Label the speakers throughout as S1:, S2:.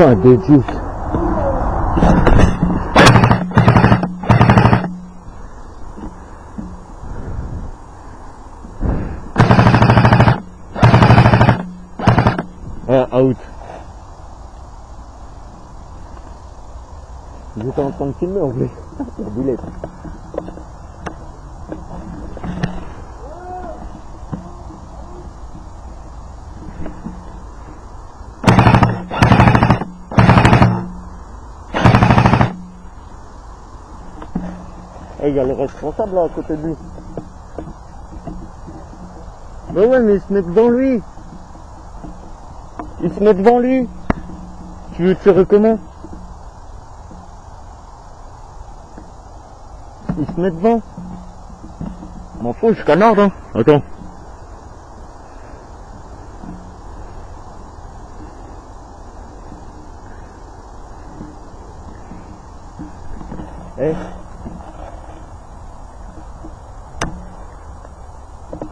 S1: Ah, bêtise. Out. J'étais en train de filmer en plus. La boulette. Il y a le responsable là à côté de lui. Bah ouais, mais il se met devant lui. Il se met devant lui. Tu veux tirer comment? Il se met devant. M'en fous, je canarde hein. Attends. Eh.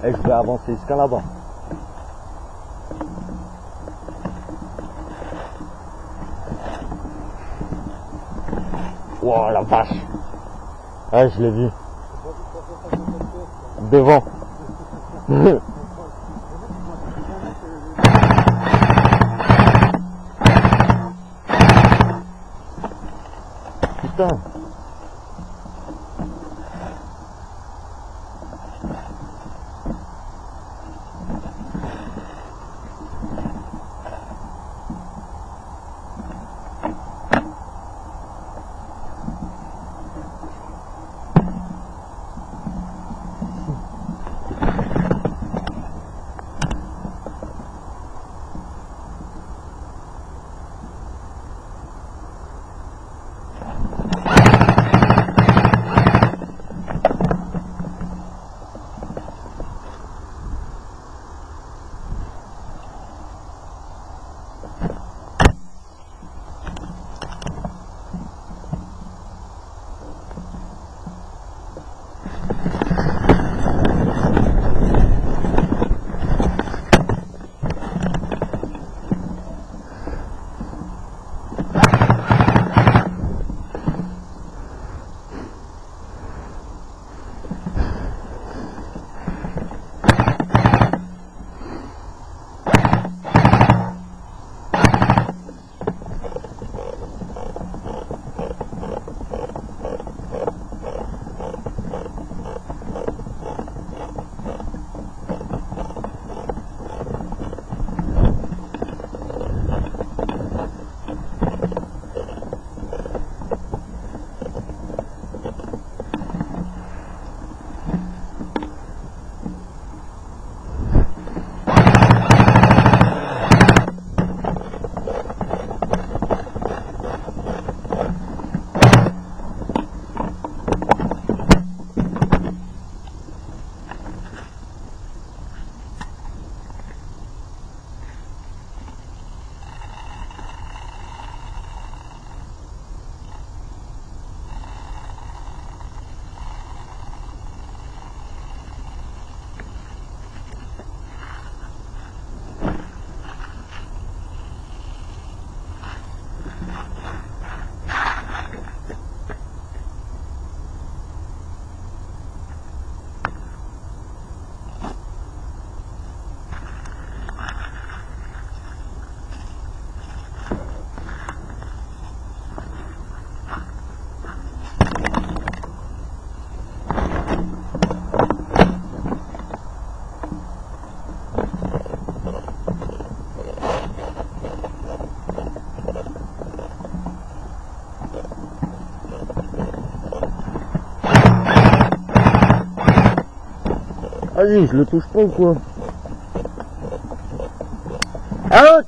S1: Et je vais avancer jusqu'à là-bas. Wow, la vache. Ah, je l'ai vu. Devant. Putain. Vas-y, je le touche pas ou quoi? Out!